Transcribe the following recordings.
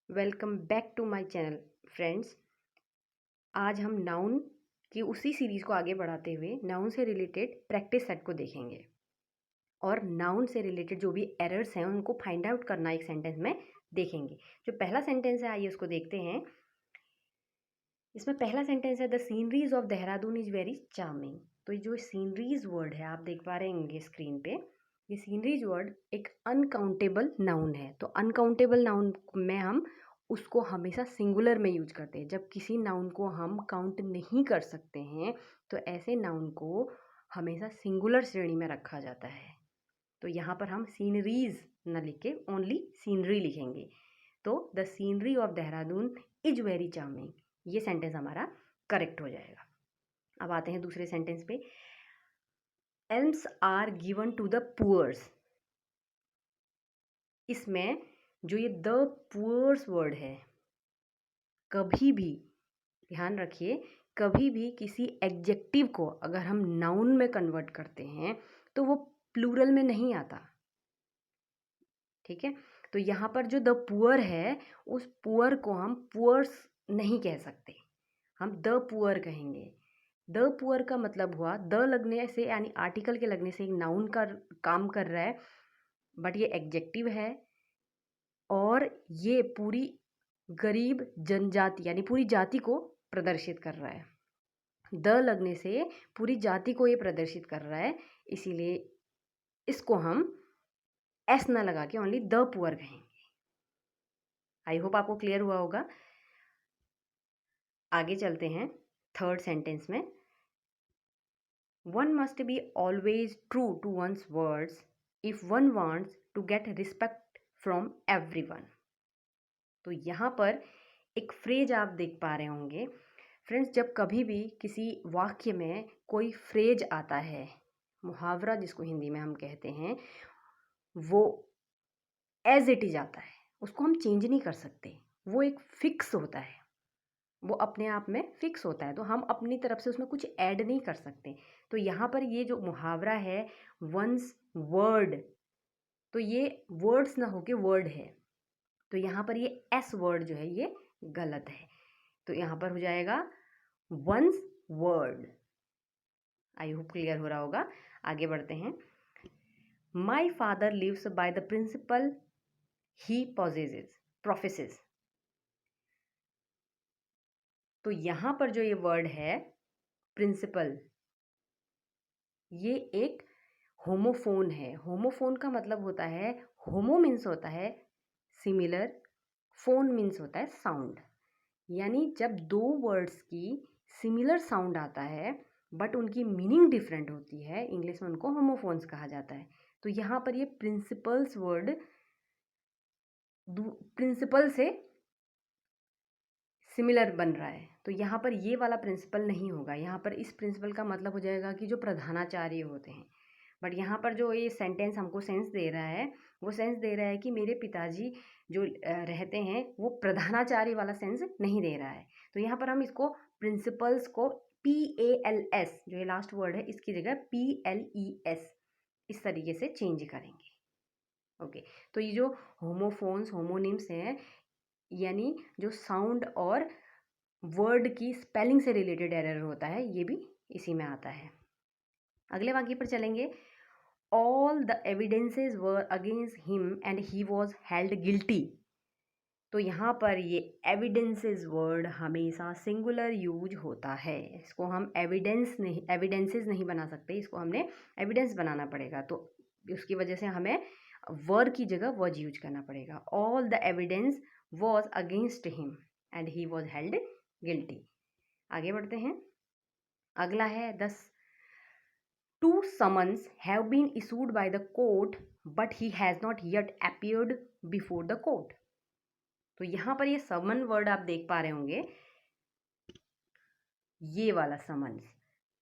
Welcome back to my channel friends. आज हम noun की उसी सीरीज़ को आगे बढ़ाते हुए नाउन से रिलेटेड प्रैक्टिस सेट को देखेंगे और नाउन से रिलेटेड जो भी एरर्स हैं उनको फाइंड आउट करना एक सेंटेंस में देखेंगे। जो पहला सेंटेंस है आइए उसको देखते हैं। इसमें पहला सेंटेंस है the sceneries of Dehradun is very charming. तो जो सीनरीज वर्ड है आप देख पा रहे होंगे स्क्रीन पे, ये सीनरीज वर्ड एक अनकाउंटेबल नाउन है। तो अनकाउंटेबल नाउन में हम उसको हमेशा सिंगुलर में यूज करते हैं। जब किसी नाउन को हम काउंट नहीं कर सकते हैं तो ऐसे नाउन को हमेशा सिंगुलर श्रेणी में रखा जाता है। तो यहाँ पर हम सीनरीज न लिख के ओनली सीनरी लिखेंगे। तो the scenery of Dehradun is very charming, ये सेंटेंस हमारा करेक्ट हो जाएगा। अब आते हैं दूसरे सेंटेंस पे। Alms are given to the poors. इसमें जो ये द पुअर्स वर्ड है, कभी भी ध्यान रखिए, कभी भी किसी एडजेक्टिव को अगर हम नाउन में कन्वर्ट करते हैं तो वो प्लूरल में नहीं आता। ठीक है, तो यहाँ पर जो द पुअर है उस पुअर को हम पुअर्स नहीं कह सकते, हम द पुअर कहेंगे। द पुअर का मतलब हुआ द लगने से यानी आर्टिकल के लगने से एक नाउन का काम कर रहा है, बट ये एडजेक्टिव है और ये पूरी गरीब जनजाति यानी पूरी जाति को प्रदर्शित कर रहा है। द लगने से पूरी जाति को ये प्रदर्शित कर रहा है, इसीलिए इसको हम एस ना लगा के ओनली द पुअर कहेंगे। आई होप आपको क्लियर हुआ होगा। आगे चलते हैं थर्ड सेंटेंस में। One must be always true to one's words if one wants to get respect from everyone. तो यहाँ पर एक फ्रेज आप देख पा रहे होंगे फ्रेंड्स। जब कभी भी किसी वाक्य में कोई फ्रेज आता है, मुहावरा जिसको हिंदी में हम कहते हैं, वो एज इट इज आता है, उसको हम चेंज नहीं कर सकते। वो एक फिक्स होता है, वो अपने आप में फिक्स होता है, तो हम अपनी तरफ से उसमें कुछ ऐड नहीं कर सकते। तो यहाँ पर ये जो मुहावरा है वंस वर्ड, तो ये वर्ड्स ना होके वर्ड है, तो यहाँ पर ये एस वर्ड जो है ये गलत है। तो यहाँ पर हो जाएगा once word. I hope clear हो रहा होगा। आगे बढ़ते हैं। My father lives by the principle he professes. तो यहाँ पर जो ये वर्ड है प्रिंसिपल, ये एक होमोफोन है। होमोफोन का मतलब होता है, होमो मीन्स होता है सिमिलर, फोन मीन्स होता है साउंड। यानी जब दो वर्ड्स की सिमिलर साउंड आता है बट उनकी मीनिंग डिफरेंट होती है, इंग्लिश में उनको होमोफोन्स कहा जाता है। तो यहाँ पर ये प्रिंसिपल्स वर्ड प्रिंसिपल से सिमिलर बन रहा है, तो यहाँ पर ये वाला प्रिंसिपल नहीं होगा। यहाँ पर इस प्रिंसिपल का मतलब हो जाएगा कि जो प्रधानाचार्य होते हैं। बट यहाँ पर जो ये सेंटेंस हमको सेंस दे रहा है, वो सेंस दे रहा है कि मेरे पिताजी जो रहते हैं वो प्रधानाचार्य वाला सेंस नहीं दे रहा है। तो यहाँ पर हम इसको प्रिंसिपल्स को PALS, जो ये लास्ट वर्ड है इसकी जगह PLES इस तरीके से चेंज करेंगे। ओके, तो ये जो होमोफोन्स होमोनिम्स हैं, यानी जो साउंड और वर्ड की स्पेलिंग से रिलेटेड एरर होता है, ये भी इसी में आता है। अगले वाक्य पर चलेंगे। All the evidences were against him and he was held guilty. तो यहाँ पर ये एविडेंसेस वर्ड हमेशा सिंगुलर यूज होता है। इसको हम एविडेंसेस नहीं बना सकते, इसको हमने एविडेंस बनाना पड़ेगा। तो उसकी वजह से हमें वर की जगह वॉज यूज करना पड़ेगा। All the evidence was against him and he was held guilty. आगे बढ़ते हैं। अगला है 10 2 summons have been issued by the court but he has not yet appeared before the court। तो यहाँ पर ये समन वर्ड आप देख पा रहे होंगे, ये वाला समन्स,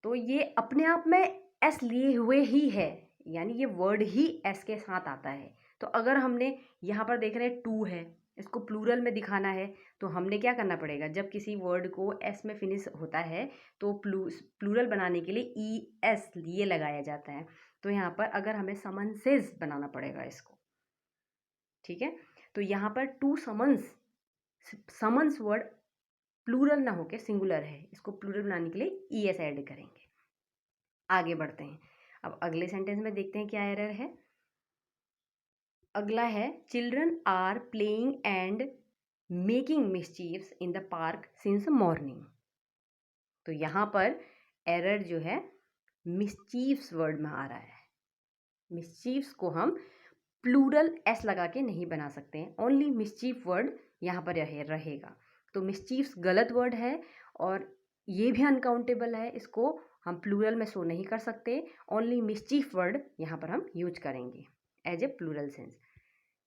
तो ये अपने आप में एस लिए हुए ही है, यानी ये वर्ड ही एस के साथ आता है। तो अगर हमने यहाँ पर देख रहे हैं टू है, इसको प्लूरल में दिखाना है, तो हमने क्या करना पड़ेगा, जब किसी वर्ड को एस में फिनिश होता है तो प्लूरल बनाने के लिए ES ये लगाया जाता है। तो यहाँ पर अगर हमें समन्सेस बनाना पड़ेगा इसको, ठीक है। तो यहाँ पर 2 समन्स समन्स वर्ड प्लूरल ना होके सिंगुलर है, इसको प्लूरल बनाने के लिए ES ऐड करेंगे। आगे बढ़ते हैं। अब अगले सेंटेंस में देखते हैं क्या एरर है। अगला है children are playing and making मिसचीव्स in the park since morning. तो यहाँ पर एरर जो है मिसचीव्स वर्ड में आ रहा है। मिसचीव्स को हम प्लूरल एस लगा के नहीं बना सकते हैं, ओनली मिसचीफ वर्ड यहाँ पर रहेगा। तो मिसचीव्स गलत वर्ड है और ये भी अनकाउंटेबल है, इसको हम प्लूरल में शो नहीं कर सकते। ओनली मिसचीफ वर्ड यहाँ पर हम यूज करेंगे एज ए प्लूरल सेंस।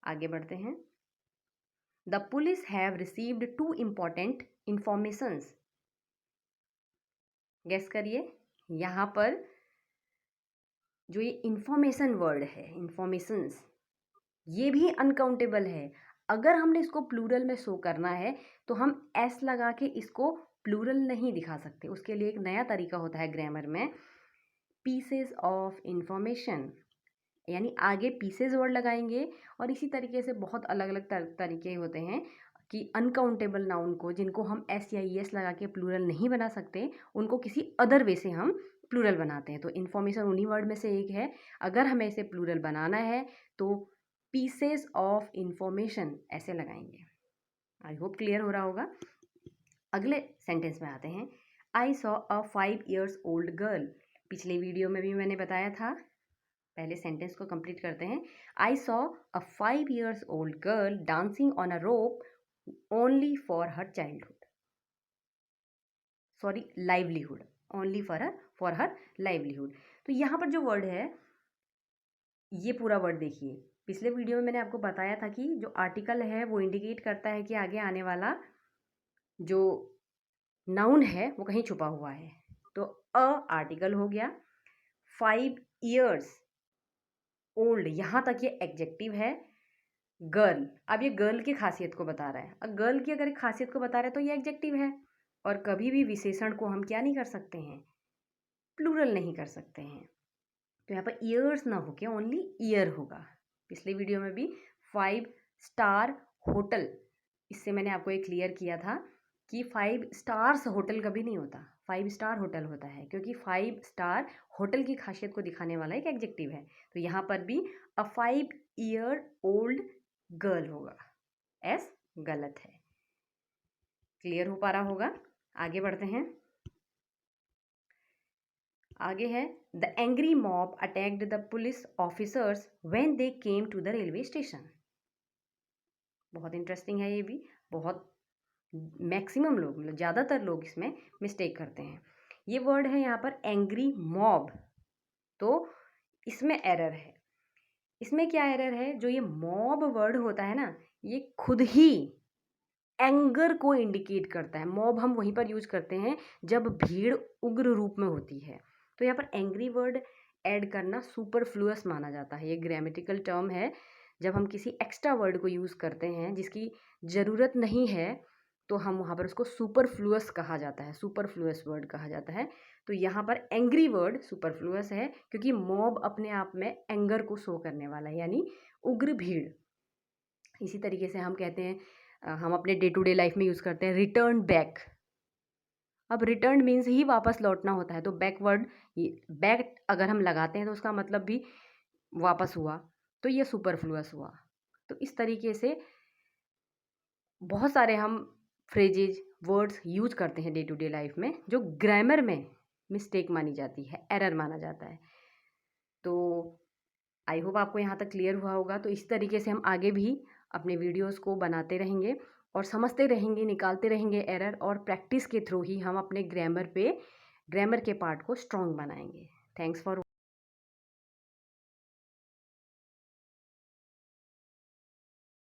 आगे बढ़ते हैं। The police have received 2 important informations. Guess करिए, यहाँ पर जो ये इंफॉर्मेशन वर्ड है, इंफॉर्मेशंस, ये भी अनकाउंटेबल है। अगर हमने इसको प्लूरल में शो करना है तो हम एस लगा के इसको प्लूरल नहीं दिखा सकते। उसके लिए एक नया तरीका होता है ग्रामर में, पीसेस ऑफ इंफॉर्मेशन, यानी आगे पीसेस वर्ड लगाएंगे। और इसी तरीके से बहुत अलग अलग तरीके होते हैं कि अनकाउंटेबल नाउन को, जिनको हम एस या ES लगा के प्लूरल नहीं बना सकते, उनको किसी अदर वे से हम प्लूरल बनाते हैं। तो इन्फॉर्मेशन उन्हीं वर्ड में से एक है। अगर हमें इसे प्लूरल बनाना है तो पीसेस ऑफ इंफॉर्मेशन ऐसे लगाएंगे। आई होप क्लियर हो रहा होगा। अगले सेंटेंस में आते हैं। I saw a 5 years old girl. पिछले वीडियो में भी मैंने बताया था। पहले सेंटेंस को कंप्लीट करते हैं। I saw a 5 years old girl dancing on a rope only for her childhood, sorry livelihood, only for her livelihood. तो यहाँ पर जो वर्ड है, ये पूरा वर्ड देखिए। पिछले वीडियो में मैंने आपको बताया था कि जो आर्टिकल है वो इंडिकेट करता है कि आगे आने वाला जो नाउन है वो कहीं छुपा हुआ है। तो अ आर्टिकल हो गया, 5 years ओल्ड यहाँ तक ये एडजेक्टिव है। गर्ल, अब ये गर्ल की खासियत को बता रहा है। अब गर्ल की अगर एक खासियत को बता रहा है तो ये एडजेक्टिव है। और कभी भी विशेषण को हम क्या नहीं कर सकते हैं, प्लूरल नहीं कर सकते हैं। तो यहाँ पर ईयर्स ना होके ओनली ईयर होगा। पिछले वीडियो में भी 5 स्टार होटल, इससे मैंने आपको एक क्लियर किया था कि 5 स्टार्स होटल कभी नहीं होता, 5 स्टार होटल होता है, क्योंकि 5 स्टार होटल की खासियत को दिखाने वाला एक एडजेक्टिव है। तो यहाँ पर भी अ 5 year old गर्ल होगा, एस गलत है। क्लियर हो पा रहा होगा। आगे बढ़ते हैं। आगे है the angry mob attacked the police officers when they came to the railway station. बहुत इंटरेस्टिंग है ये भी। बहुत मैक्सिमम लोग, मतलब ज़्यादातर लोग इसमें मिस्टेक करते हैं। ये वर्ड है यहाँ पर एंग्री मॉब, तो इसमें एरर है। इसमें क्या एरर है, जो ये मॉब वर्ड होता है ना, ये खुद ही एंगर को इंडिकेट करता है। मॉब हम वहीं पर यूज करते हैं जब भीड़ उग्र रूप में होती है। तो यहाँ पर एंग्री वर्ड ऐड करना सुपरफ्लुअस माना जाता है। ये ग्रामेटिकल टर्म है। जब हम किसी एक्स्ट्रा वर्ड को यूज़ करते हैं जिसकी ज़रूरत नहीं है, तो हम वहाँ पर उसको सुपरफ्लुअस कहा जाता है, सुपरफ्लुअस वर्ड कहा जाता है। तो यहाँ पर एंग्री वर्ड सुपरफ्लुअस है, क्योंकि मॉब अपने आप में एंगर को शो करने वाला है, यानी उग्र भीड़। इसी तरीके से हम कहते हैं, हम अपने डे टू डे लाइफ में यूज़ करते हैं रिटर्न बैक। अब रिटर्न मीन्स ही वापस लौटना होता है, तो बैकवर्ड, बैक अगर हम लगाते हैं तो उसका मतलब भी वापस हुआ, तो ये सुपरफ्लुअस हुआ। तो इस तरीके से बहुत सारे हम फ्रेजेज, वर्ड्स यूज करते हैं डे टू डे लाइफ में, जो ग्रामर में मिस्टेक मानी जाती है, एरर माना जाता है। तो आई होप आपको यहाँ तक क्लियर हुआ होगा। तो इस तरीके से हम आगे भी अपने वीडियोस को बनाते रहेंगे और समझते रहेंगे, निकालते रहेंगे एरर, और प्रैक्टिस के थ्रू ही हम अपने ग्रामर के पार्ट को स्ट्रॉन्ग बनाएंगे। Thanks for